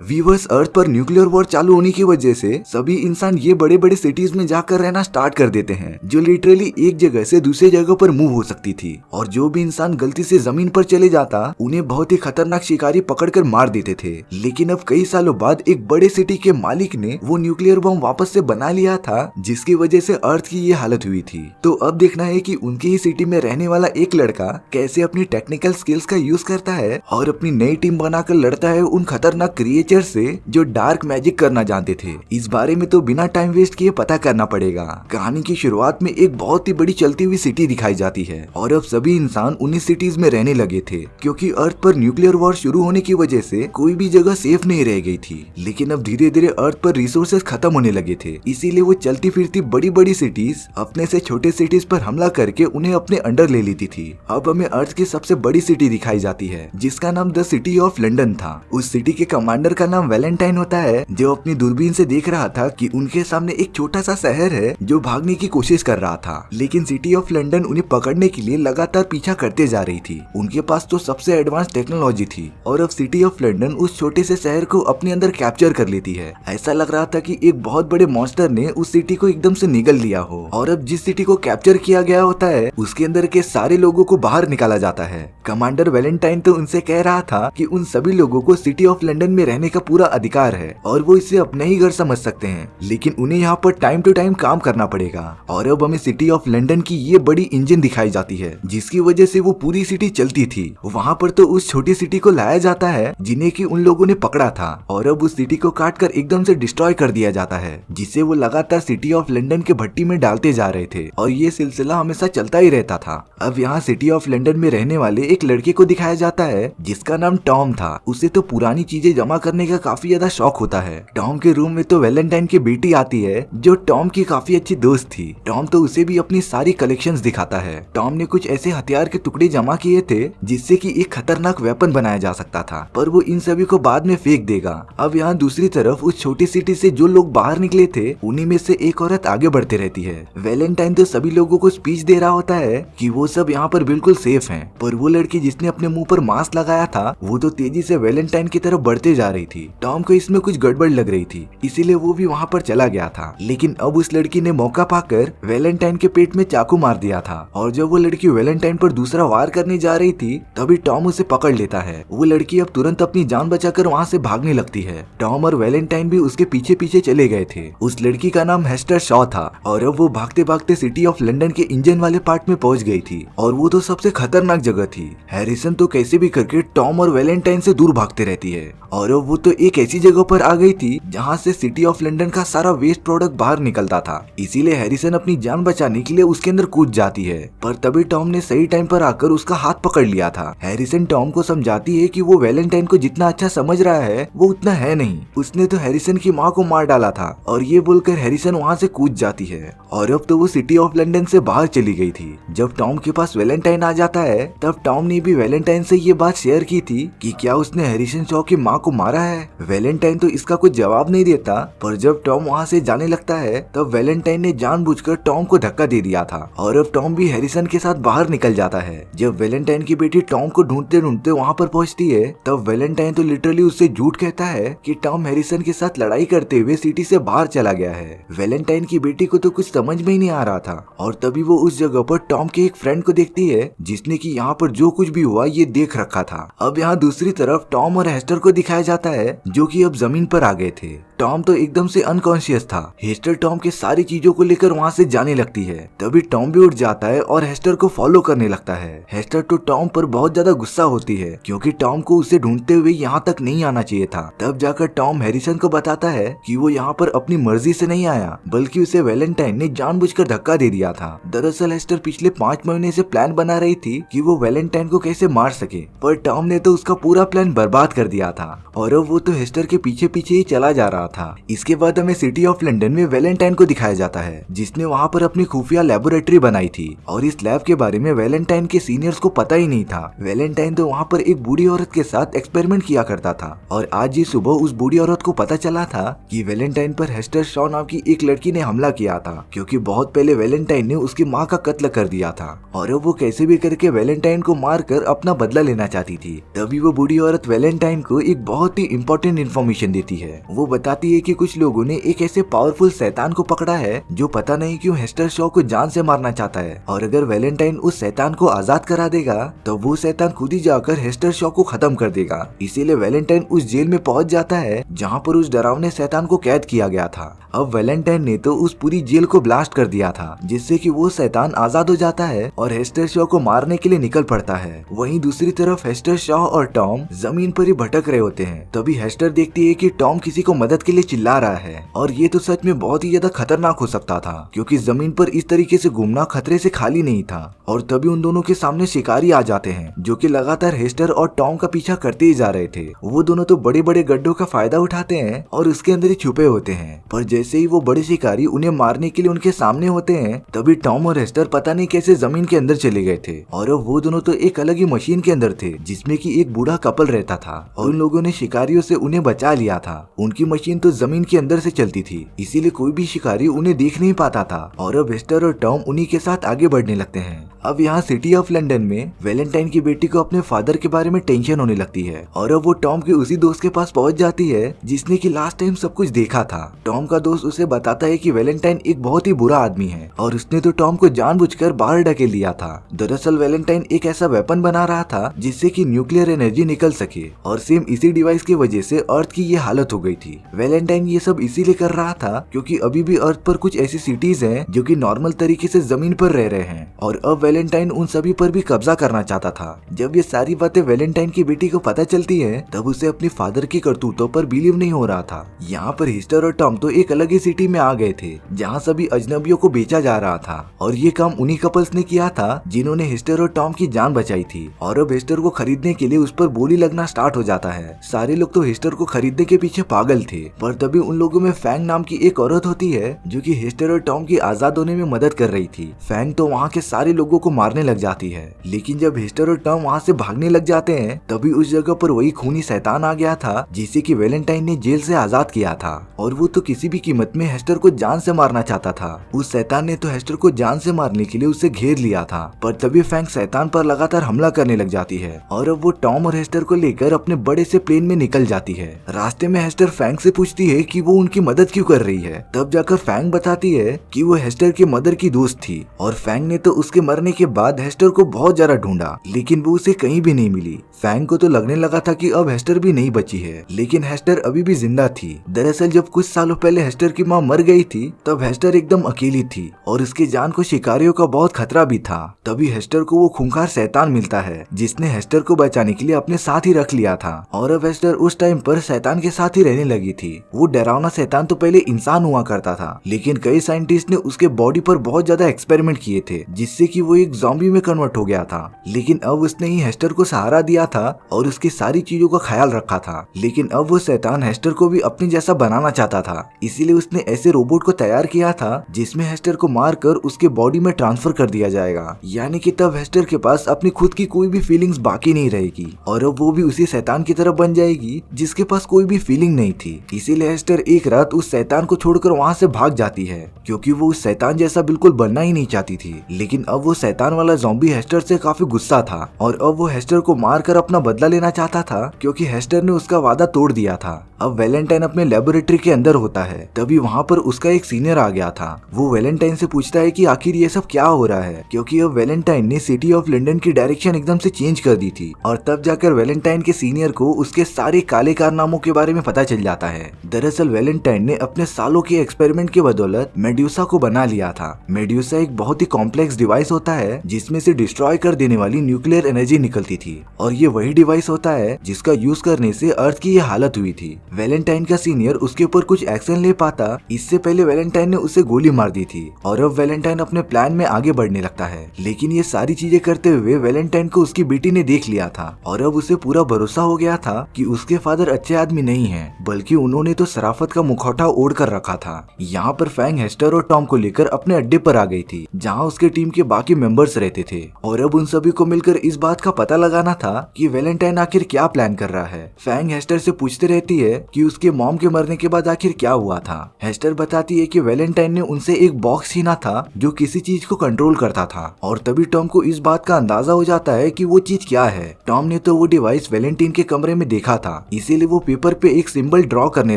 Viewers अर्थ पर nuclear war चालू होने की वजह से सभी इंसान ये बड़े बड़े सिटीज में जाकर रहना स्टार्ट कर देते हैं, जो लिटरली एक जगह से दूसरी जगह पर मूव हो सकती थी। और जो भी इंसान गलती से जमीन पर चले जाता उन्हें बहुत ही खतरनाक शिकारी पकड़कर मार देते थे। लेकिन अब कई सालों बाद एक बड़े सिटी के मालिक ने वो न्यूक्लियर बम वापस से बना लिया था, जिसकी वजह से अर्थ की ये हालत हुई थी। तो अब देखना है कि उनकी ही सिटी में रहने वाला एक लड़का कैसे अपनी टेक्निकल स्किल्स का यूज करता है और अपनी नई टीम बनाकर लड़ता है उन खतरनाक क्रिएचर से जो डार्क मैजिक करना जानते थे। इस बारे में तो बिना टाइम वेस्ट किए पता करना पड़ेगा। कहानी की शुरुआत में एक बहुत ही बड़ी चलती हुई सिटी दिखाई जाती है और अब सभी इंसान उन्हीं सिटीज में रहने लगे थे, क्योंकि अर्थ पर न्यूक्लियर वॉर शुरू होने की वजह से कोई भी जगह सेफ नहीं रह गई थी। लेकिन अब धीरे धीरे अर्थ पर रिसोर्सेज खत्म होने लगे थे, इसीलिए वो चलती फिरती बड़ी बड़ी सिटीज अपने से छोटे सिटीज पर हमला करके उन्हें अपने अंडर ले लेती थी। अब हमें अर्थ की सबसे बड़ी सिटी दिखाई जाती है, जिसका नाम द सिटी ऑफ लंदन था। उस सिटी के कमांडर का नाम वैलेंटाइन होता है, जो अपनी दूरबीन से देख रहा था कि उनके सामने एक छोटा सा शहर है जो भागने की कोशिश कर रहा था। लेकिन सिटी ऑफ लंदन उन्हें पकड़ने के लिए लगातार पीछा करते जा रही थी। उनके पास तो सबसे एडवांस टेक्नोलॉजी थी और अब सिटी ऑफ लंदन उस छोटे से शहर को अपने अंदर कैप्चर कर लेती है। ऐसा लग रहा था कि एक बहुत बड़े मॉन्स्टर ने उस सिटी को एकदम से निगल लिया हो और अब जिस सिटी को कैप्चर किया गया होता है उसके अंदर के सारे लोगों को बाहर निकाला जाता है। कमांडर वैलेंटाइन तो उनसे कह रहा था कि उन सभी लोगों को सिटी ऑफ लंदन में रहने का पूरा अधिकार है और वो इसे अपने ही घर समझ सकते हैं, लेकिन उन्हें यहाँ पर टाइम टू टाइम काम करना पड़ेगा। और अब हमें सिटी ऑफ लंदन की ये बड़ी इंजन दिखाई जाती है, जिसकी वजह से वो पूरी सिटी चलती थी। वहाँ पर तो उस छोटी सिटी को लाया जाता है जिन्हें कि उन लोगों ने पकड़ा था और अब उस सिटी को काट कर एकदम से डिस्ट्रॉय कर दिया जाता है, जिसे वो लगातार सिटी ऑफ लंदन के भट्टी में डालते जा रहे थे और ये सिलसिला हमेशा चलता ही रहता था। अब यहाँ सिटी ऑफ लंदन में रहने वाले एक लड़के को दिखाया जाता है जिसका नाम टॉम था। उसे तो पुरानी चीजें जमा करने का काफी ज्यादा शौक होता है। टॉम के रूम में तो वैलेंटाइन की बेटी आती है, जो टॉम की काफी अच्छी दोस्त थी। टॉम तो उसे भी अपनी सारी कलेक्शंस दिखाता है। टॉम ने कुछ ऐसे हथियार के टुकड़े जमा किए थे जिससे कि एक खतरनाक वेपन बनाया जा सकता था, पर वो इन सभी को बाद में फेंक देगा। अब यहाँ दूसरी तरफ उस छोटी सिटी से जो लोग बाहर निकले थे उन्हीं में से एक औरत आगे बढ़ते रहती है। वैलेंटाइन तो सभी लोगों को स्पीच दे रहा होता है कि वो सब यहाँ पर बिल्कुल सेफ हैं, पर वो लड़की जिसने अपने मुंह पर मास्क लगाया था वो तो तेजी से वैलेंटाइन की तरफ बढ़ते जा रही थी। टॉम को इसमें कुछ गड़बड़ लग रही थी, इसीलिए वो भी वहाँ पर चला गया था। लेकिन अब उस लड़की ने मौका पाकर वैलेंटाइन के पेट में चाकू मार दिया था और जब वो लड़की वैलेंटाइन पर दूसरा वार करने जा रही थी तभी टॉम उसे पकड़ लेता है। वो लड़की अब तुरंत अपनी जान बचाकर वहाँ से भागने लगती है। टॉम और वैलेंटाइन भी उसके पीछे पीछे चले गए थे। उस लड़की का नाम हेस्टर शॉ था और अब वो भागते भागते सिटी ऑफ लंदन के इंजन वाले पार्ट में पहुंच गई थी और वो तो सबसे खतरनाक जगह थी। हैरिसन तो कैसे भी करके टॉम और वैलेंटाइन से दूर भागते रहती है और अब वो तो एक ऐसी जगह पर आ गई थी जहाँ से सिटी ऑफ लंदन का सारा वेस्ट प्रोडक्ट बाहर निकलता था। इसीलिए हैरिसन अपनी जान बचाने के लिए उसके अंदर कूद जाती है, पर तभी टॉम ने सही टाइम पर आकर उसका हाथ पकड़ लिया था। हैरिसन टॉम को समझाती है कि वो वैलेंटाइन को जितना अच्छा समझ रहा है वो उतना है नहीं, उसने तो हैरिसन की माँ को मार डाला था। और ये बोलकर हैरिसन वहाँ से कूद जाती है और अब तो वो सिटी ऑफ लंदन से बाहर चली गई थी। जब टॉम के पास वैलेंटाइन आ जाता है तब टॉम ने भी वैलेंटाइन से ये बात शेयर की थी कि क्या उसने हैरिसन शॉ की माँ को मारा है। वैलेंटाइन तो इसका कुछ जवाब नहीं देता, पर जब टॉम वहाँ से जाने लगता है तब वैलेंटाइन ने जानबूझकर टॉम को धक्का दे दिया था और अब टॉम भी हैरिसन के साथ बाहर निकल जाता है। जब वैलेंटाइन की बेटी टॉम को ढूंढते ढूंढते वहाँ पर पहुँचती है तब वैलेंटाइन तो लिटरली उससे झूठ कहता है कि टॉम हैरिसन के साथ लड़ाई करते हुए सिटी से बाहर चला गया है। वैलेंटाइन की बेटी को तो कुछ समझ में ही नहीं आ रहा था और तभी वो उस जगह पर टॉम के एक फ्रेंड को देखती है जिसने कि यहाँ पर जो कुछ भी हुआ ये देख रखा था। अब यहाँ दूसरी तरफ टॉम और हेस्टर को दिखाया जाता है जो कि अब जमीन पर आ गए थे। टॉम तो एकदम से अनकॉन्शियस था। हेस्टर टॉम के सारी चीजों को लेकर वहाँ से जाने लगती है, तभी टॉम भी उठ जाता है और हेस्टर को फॉलो करने लगता है। हेस्टर तो टॉम पर बहुत ज्यादा गुस्सा होती है क्योंकि टॉम को उसे ढूंढते हुए यहाँ तक नहीं आना चाहिए था। तब जाकर टॉम हैरिसन को बताता है कि वो यहाँ पर अपनी मर्जी से नहीं आया, बल्कि उसे वैलेंटाइन ने जानबूझकर धक्का दे दिया था। दरअसल हेस्टर पिछले 5 महीने से प्लान बना रही थी कि वो वैलेंटाइन को कैसे मार सके, पर टॉम ने तो उसका पूरा प्लान बर्बाद कर दिया था और अब वो तो हेस्टर के पीछे पीछे ही चला जा रहा रहा था। इसके बाद हमें सिटी ऑफ लंदन में वैलेंटाइन को दिखाया जाता है, जिसने वहाँ पर अपनी खुफिया लेबोरेटरी बनाई थी और इस लैब के बारे में वैलेंटाइन के सीनियर्स को पता ही नहीं था। वैलेंटाइन तो वहाँ पर एक बूढ़ी औरत के साथ एक्सपेरिमेंट किया करता था और आज ही सुबह उस बूढ़ी औरत को पता चला था कि वैलेंटाइन पर हेस्टर शॉ नाम की एक लड़की ने हमला किया था, क्योंकि बहुत पहले वैलेंटाइन ने उसकी माँ का कत्ल कर दिया था और अब वो कैसे भी करके वैलेंटाइन को मारकर अपना बदला लेना चाहती थी। तभी वो बूढ़ी औरत वैलेंटाइन को एक बहुत ही इंपॉर्टेंट इन्फॉर्मेशन देती है। वो बताती है कि कुछ लोगों ने एक ऐसे पावरफुल शैतान को पकड़ा है जो पता नहीं क्यों हेस्टर शॉ को जान से मारना चाहता है, और अगर वैलेंटाइन उस शैतान को आजाद करा देगा तो वो शैतान खुद ही जाकर हेस्टर शॉ को खत्म कर देगा। इसीलिए वैलेंटाइन उस जेल में पहुंच जाता है जहां पर उस डरावने शैतान को कैद किया गया था। अब वैलेंटाइन ने तो उस पूरी जेल को ब्लास्ट कर दिया था, जिससे कि वो शैतान आजाद हो जाता है और हेस्टर शॉ को मारने के लिए निकल पड़ता है। वहीं दूसरी तरफ हेस्टर शॉ और टॉम जमीन पर ही भटक रहे होते हैं। तभी हेस्टर देखती है कि टॉम किसी को मदद के लिए चिल्ला रहा है और ये तो सच में बहुत ही ज्यादा खतरनाक हो सकता था, क्योंकि जमीन पर इस तरीके से घूमना खतरे से खाली नहीं था। और तभी उन दोनों के सामने शिकारी आ जाते हैं जो कि लगातार हेस्टर और टॉम का पीछा करते ही जा रहे थे। वो दोनों तो बड़े बड़े गड्ढों का फायदा उठाते हैं और उसके अंदर ही छुपे होते हैं, पर जैसे ही वो बड़े शिकारी उन्हें मारने के लिए उनके सामने होते हैं तभी टॉम और हेस्टर पता नहीं कैसे जमीन के अंदर चले गए थे। और अब वो दोनों तो एक अलग ही मशीन के अंदर थे जिसमें कि एक बूढ़ा कपल रहता था और उन लोगों ने शिकारियों से उन्हें बचा लिया था। उनकी मशीन तो जमीन के अंदर से चलती थी, इसीलिए कोई भी शिकारी उन्हें देख नहीं पाता था। और अब हेस्टर और टॉम उन्हीं के साथ आगे बढ़ने लगते हैं। अब यहाँ सिटी ऑफ लंदन में वैलेंटाइन की बेटी को अपने फादर के बारे में टेंशन होने लगती है और अब वो टॉम के उसी दोस्त के पास पहुंच जाती है जिसने कि लास्ट टाइम सब कुछ देखा था। टॉम का दोस्त उसे बताता है कि वैलेंटाइन एक बहुत ही बुरा आदमी है और उसने तो टॉम को जानबूझकर बाहर ढकेल दिया था। दरअसल वैलेंटाइन एक ऐसा वेपन बना रहा था जिससे कि न्यूक्लियर एनर्जी निकल सके और सेम इसी डिवाइस की वजह से अर्थ की ये हालत हो गई थी। वैलेंटाइन ये सब इसीलिए कर रहा था क्योंकि अभी भी अर्थ पर कुछ ऐसी सिटीज हैं जो कि नॉर्मल तरीके से जमीन पर रह रहे हैं और अब वैलेंटाइन उन सभी पर भी कब्जा करना चाहता था। जब ये सारी बातें वैलेंटाइन की बेटी को पता चलती है तब उसे अपनी फादर की करतूतों पर बिलीव नहीं हो रहा था। यहाँ पर हेस्टर और टॉम तो एक अलग ही सिटी में आ गए थे जहाँ सभी अजनबियों को बेचा जा रहा था और ये काम उन्हीं कपल्स ने किया था जिन्होंने हेस्टर और टॉम की जान बचाई थी। और अब हेस्टर को खरीदने के लिए उस पर बोली लगना स्टार्ट हो जाता है। सारे लोग तो हेस्टर को खरीदने के पीछे पागल थे, पर तभी उन लोगों में फैंग नाम की एक औरत होती है जो कि हेस्टर और टॉम की आजाद होने में मदद कर रही थी। फैंग तो वहाँ के सारे लोगों को मारने लग जाती है, लेकिन जब हेस्टर और टॉम वहाँ से भागने लग जाते हैं तभी उस जगह पर वही खूनी शैतान आ गया था जिसे कि वैलेंटाइन ने जेल से आजाद किया था और वो तो किसी भी कीमत में हेस्टर को जान से मारना चाहता था। उस शैतान ने तो हेस्टर को जान से मारने के लिए उसे घेर लिया था, पर तभी फैंग शैतान पर लगातार हमला करने लग जाती है और अब वो टॉम और हेस्टर को लेकर अपने बड़े से प्लेन में निकल जाती है। रास्ते में हेस्टर फैंग से पूछती है कि वो उनकी मदद क्यों कर रही है। तब जाकर फैंग बताती है कि वो हेस्टर के मदर की दोस्त थी और फैंग ने तो उसके मरने के बाद हेस्टर को बहुत ज्यादा ढूंढा, लेकिन वो उसे कहीं भी नहीं मिली। फैंग को तो लगने लगा था कि अब हेस्टर भी नहीं बची है, लेकिन हेस्टर अभी भी जिंदा थी। दरअसल जब कुछ सालों पहले हेस्टर की माँ मर गई थी तब हेस्टर एकदम अकेली थी और उसकी जान को शिकारियों का बहुत खतरा भी था। तभी हेस्टर को वो खूंखार शैतान मिलता है जिसने हेस्टर को बचाने के लिए अपने साथ ही रख लिया था और अब हेस्टर उस टाइम पर शैतान के साथ ही रहने लगी थी। वो डरावना शैतान तो पहले इंसान हुआ करता था, लेकिन कई साइंटिस्ट ने उसके बॉडी पर बहुत ज्यादा एक्सपेरिमेंट किए थे जिससे कि वो एक ज़ॉम्बी में कन्वर्ट हो गया था। लेकिन अब उसने ही हेस्टर को सहारा दिया था और उसकी सारी चीजों का ख्याल रखा था। लेकिन अब वो शैतान हेस्टर को भी अपने जैसा बनाना चाहता था, इसीलिए उसने ऐसे रोबोट को तैयार किया था जिसमें हेस्टर को मारकर उसके बॉडी में ट्रांसफर कर दिया जाएगा। यानी कि तब हेस्टर के पास अपनी खुद की कोई भी फीलिंग्स बाकी नहीं रहेगी और अब वो भी उसी शैतान की तरफ बन जाएगी जिसके पास कोई भी फीलिंग नहीं थी। इसीलिए हेस्टर एक रात उस शैतान को छोड़कर वहाँ से भाग जाती है क्योंकि वो उस शैतान जैसा बिल्कुल बनना ही नहीं चाहती थी। लेकिन अब वो शैतान वाला ज़ॉम्बी हेस्टर से काफी गुस्सा था और अब वो हेस्टर को मारकर अपना बदला लेना चाहता था क्योंकि हेस्टर ने उसका वादा तोड़ दिया था। अब वैलेंटाइन अपने लेबोरेटरी के अंदर होता है, तभी वहाँ पर उसका एक सीनियर आ गया था। वो वैलेंटाइन से पूछता है कि आखिर ये सब क्या हो रहा है, क्योंकि अब वैलेंटाइन ने सिटी ऑफ लंदन की डायरेक्शन एकदम से चेंज कर दी थी। और तब जाकर वैलेंटाइन के सीनियर को उसके सारे काले कारनामों के बारे में पता चल जाता है। दरअसल वैलेंटाइन ने अपने सालों के एक्सपेरिमेंट की बदौलत मेड्यूसा को बना लिया था। मेड्यूसा एक बहुत ही कॉम्प्लेक्स डिवाइस होता है जिसमें से डिस्ट्रॉय कर देने वाली न्यूक्लियर एनर्जी निकलती थी और ये वही डिवाइस होता है जिसका यूज करने से अर्थ की ये हालत हुई थी। वैलेंटाइन का सीनियर उसके ऊपर कुछ एक्शन ले पाता इससे पहले वैलेंटाइन ने उसे गोली मार दी थी और अब वैलेंटाइन अपने प्लान में आगे बढ़ने लगता है। लेकिन ये सारी चीजें करते हुए वैलेंटाइन को उसकी बेटी ने देख लिया था और अब उसे पूरा भरोसा हो गया था कि उसके फादर अच्छे आदमी नहीं है, बल्कि उन्होंने दोनों ने तो शराफत का मुखौटा ओढ़ कर रखा था। यहाँ पर फैंग हेस्टर और टॉम को लेकर अपने अड्डे पर आ गई थी, जहाँ उसके टीम के बाकी मेंबर्स रहते थे, और अब उन सभी को मिलकर इस बात का पता लगाना था कि वैलेंटाइन आखिर क्या प्लान कर रहा है। फैंग हेस्टर से पूछते रहती है कि उसके मॉम के मरने के बाद आखिर क्या हुआ था। हेस्टर बताती है कि वैलेंटाइन ने उनसे एक बॉक्स छीना था जो किसी चीज को कंट्रोल करता था, और तभी टॉम को इस बात का अंदाजा हो जाता है कि वो चीज क्या है। टॉम ने तो वो डिवाइस वैलेंटाइन के कमरे में देखा था, इसीलिए वो पेपर पे एक सिंबल ड्रॉ करने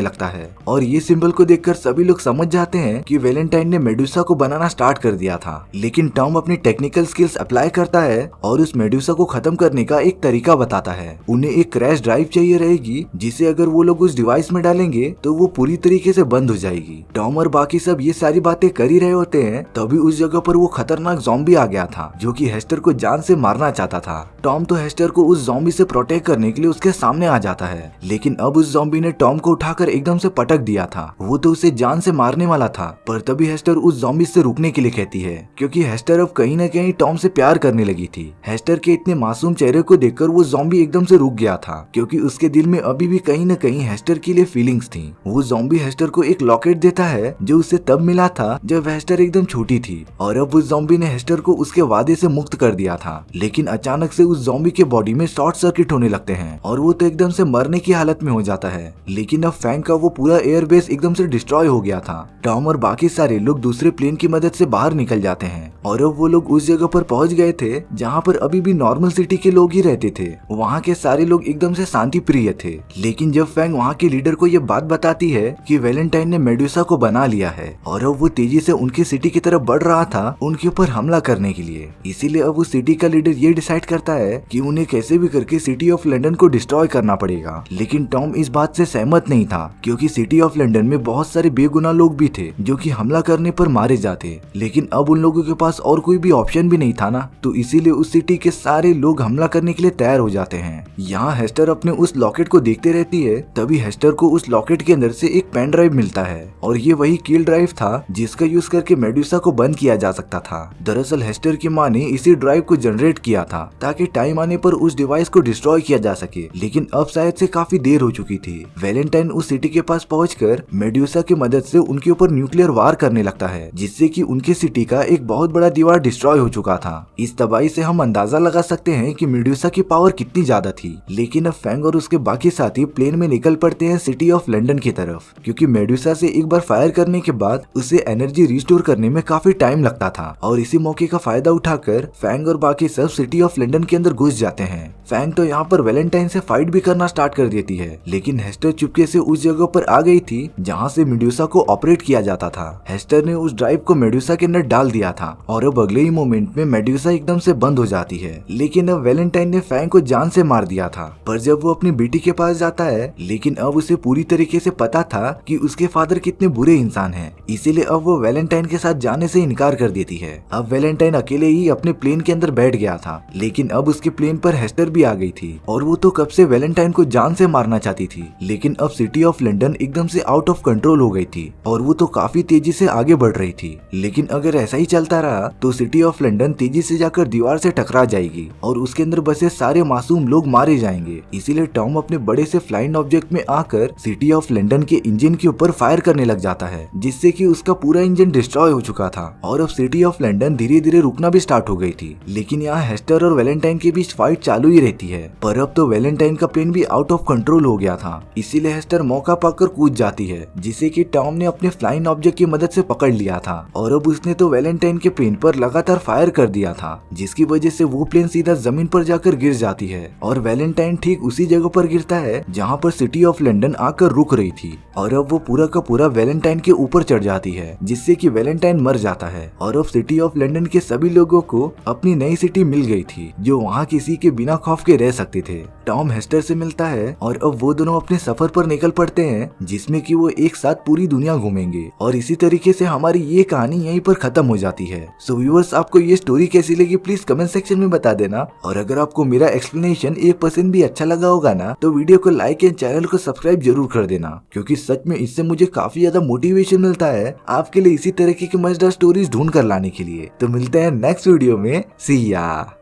लगता है, और ये सिंबल को देखकर सभी लोग समझ जाते हैं कि वैलेंटाइन ने मेडुसा को बनाना स्टार्ट कर दिया था। लेकिन टॉम अपनी टेक्निकल स्किल्स अप्लाई करता है और उस मेडुसा को खत्म करने का एक तरीका बताता है। उन्हें एक क्रैश ड्राइव चाहिए रहेगी, जिसे अगर वो लोग उस डिवाइस में डालेंगे तो वो पूरी तरीके से बंद हो जाएगी। टॉम और बाकी सब ये सारी बातें कर ही रहे होते हैं, तभी उस जगह पर वो खतरनाक ज़ॉम्बी आ गया था जो कि हेस्टर को जान से मारना चाहता था। टॉम तो हेस्टर को उस ज़ॉम्बी से प्रोटेक्ट करने के लिए उसके सामने आ जाता है, लेकिन अब उस ज़ॉम्बी ने टॉम को उठाकर एकदम से पटक दिया था। वो तो उसे जान से मारने वाला था, पर तभी हेस्टर उस ज़ॉम्बी से रुकने के लिए कहती है, क्योंकि हेस्टर अब कहीं न कहीं टॉम से प्यार करने लगी थी। हेस्टर के इतने मासूम चेहरे को देखकर वो ज़ॉम्बी एकदम से रुक गया था, क्योंकि उसके दिल में अभी भी कहीं न कहीं हेस्टर के लिए फीलिंग्स थी। वो ज़ॉम्बी हेस्टर को एक लॉकेट देता है जो उसे तब मिला था जब हेस्टर एकदम छोटी थी, और अब उस ज़ॉम्बी ने हेस्टर को उसके वादे से मुक्त कर दिया था। लेकिन अचानक से उस ज़ॉम्बी के बॉडी में शॉर्ट सर्किट होने लगते हैं और वो तो एकदम से मरने की हालत में हो जाता है। लेकिन अब फैंग का वो पूरा एयरबेस एकदम से डिस्ट्रॉय हो गया था। टॉम और बाकी सारे लोग दूसरे प्लेन की मदद से बाहर निकल जाते हैं, और अब वो लोग उस जगह पर पहुंच गए थे जहाँ पर अभी भी नॉर्मल सिटी के लोग ही रहते थे। वहाँ के सारे लोग एकदम से शांति प्रिय थे। लेकिन जब फैंग वहाँ के लीडर को ये बात बताती है कि वैलेंटाइन ने मेडुसा को बना लिया है, और अब वो तेजी से उनकी सिटी की तरफ बढ़ रहा था उनके ऊपर हमला करने के लिए, इसीलिए अब उस सिटी का लीडर ये डिसाइड करता है कि उन्हें कैसे भी करके सिटी ऑफ लंदन को डिस्ट्रॉय करना पड़ेगा। लेकिन टॉम इस बात से सहमत नहीं था, क्योंकि सिटी ऑफ लंदन में बहुत सारे बेगुनाह लोग भी थे जो कि हमला करने पर मारे जाते। लेकिन अब उन लोगों के पास और कोई भी ऑप्शन भी नहीं था ना, तो इसीलिए उस सिटी के सारे लोग हमला करने के लिए तैयार हो जाते हैं। यहाँ हेस्टर अपने उस लॉकेट को देखते रहती है, तभी हेस्टर को उस लॉकेट के अंदर से एक पेन ड्राइव मिलता है, और ये वही कील ड्राइव था जिसका यूज करके मेडुसा को बंद किया जा सकता था। दरअसल हेस्टर की माँ ने इसी ड्राइव को जनरेट किया था ताकि टाइम आने पर उस डिवाइस को डिस्ट्रॉय किया जा सके, लेकिन अब शायद से काफी देर हो चुकी थी। वैलेंटाइन उस सिटी के पास पहुंचकर मेडुसा की मदद से उनके ऊपर न्यूक्लियर वार करने लगता है, जिससे कि उनकी सिटी का एक बहुत बड़ा दीवार डिस्ट्रॉय हो चुका था। इस तबाही से हम अंदाजा लगा सकते हैं कि मेडुसा की पावर कितनी ज्यादा थी। लेकिन अब फैंग और उसके बाकी साथी प्लेन में निकल पड़ते हैं सिटी ऑफ लंदन की तरफ, क्योंकि मेडुसा से एक बार फायर करने के बाद उसे एनर्जी रिस्टोर करने में काफी टाइम लगता था, और इसी मौके का फायदा उठाकर फैंग और बाकी सब सिटी ऑफ लंदन के अंदर घुस जाते हैं। फैंग तो यहाँ पर वैलेंटाइन से फाइट भी करना स्टार्ट कर देती है, लेकिन हेस्टर चुपके से उस जगह पर आ गई थी जहाँ से मेडुसा को ऑपरेट किया जाता था। हेस्टर ने उस ड्राइव को मेडुसा के अंदर डाल दिया था, और अब अगले ही मोमेंट में मेडुसा एकदम से बंद हो जाती है। लेकिन अब वैलेंटाइन ने फैंग को जान से मार दिया था, पर जब वो अपनी बेटी के पास जाता है, लेकिन अब उसे पूरी तरीके से पता था कि उसके फादर कितने बुरे इंसान हैं, इसीलिए अब वो वैलेंटाइन के साथ जाने से इनकार कर देती है। अब वैलेंटाइन अकेले ही अपने प्लेन के अंदर बैठ गया था, लेकिन अब उसके प्लेन पर हेस्टर भी आ गई थी, और वो तो कब से वैलेंटाइन को जान से मारना चाहती थी। लेकिन अब सिटी ऑफ लंदन एकदम से आउट ऑफ कंट्रोल हो गई थी, और वो तो काफी तेजी से आगे बढ़ रही थी। लेकिन अगर ऐसा ही चलता रहा तो सिटी ऑफ लंदन तेजी से जाकर दीवार से टकरा जाएगी, और उसके अंदर बसे सारे मासूम लोग मारे जाएंगे। इसीलिए टॉम अपने बड़े से फ्लाइंग ऑब्जेक्ट में आकर सिटी ऑफ लंदन के इंजन के ऊपर फायर करने लग जाता है, जिससे कि उसका पूरा इंजन डिस्ट्रॉय हो चुका था, और अब सिटी ऑफ लंदन धीरे धीरे रुकना भी स्टार्ट हो गई थी। लेकिन यहाँ हेस्टर और वैलेंटाइन के बीच फाइट चालू ही रहती है, पर अब तो वैलेंटाइन का प्लेन भी आउट ऑफ कंट्रोल हो गया था, इसीलिए हेस्टर मौका पाकर कूद जाती है, जिसे कि टॉम ने अपने फ्लाइंग ऑब्जेक्ट की मदद से पकड़ लिया था, और अब उसने तो वैलेंटाइन के प्लेन पर लगातार फायर कर दिया था, जिसकी वजह से वो प्लेन सीधा जमीन पर जाकर गिर जाती है, और वैलेंटाइन ठीक उसी जगह पर गिरता है जहाँ पर सिटी ऑफ लंदन आकर रुक रही थी, और अब वो पूरा का पूरा वैलेंटाइन के ऊपर चढ़ जाती है, जिससे कि वैलेंटाइन मर जाता है। और अब सिटी ऑफ लंदन के सभी लोगों को अपनी नई सिटी मिल गई थी, जो वहाँ किसी के बिना खौफ के रह सकते थे। टॉम हेस्टर से मिलता है, और अब वो दोनों अपने सफर पर निकल पड़ते हैं, जिसमें कि वो एक साथ पूरी दुनिया घूमेंगे, और इसी तरीके से हमारी ये कहानी यहीं पर खत्म हो जाती है। सो व्यूअर्स, आपको ये स्टोरी कैसी लगी प्लीज कमेंट सेक्शन में बता देना, और अगर आपको मेरा एक्सप्लेनेशन 1% भी अच्छा लगा होगा ना, तो वीडियो को लाइक एंड चैनल को सब्सक्राइब जरूर कर देना, क्योंकि सच में इससे मुझे काफी ज्यादा मोटिवेशन मिलता है आपके लिए इसी तरह की मजेदार स्टोरीज ढूंढ कर लाने के लिए। तो मिलते हैं नेक्स्ट वीडियो में, सी या।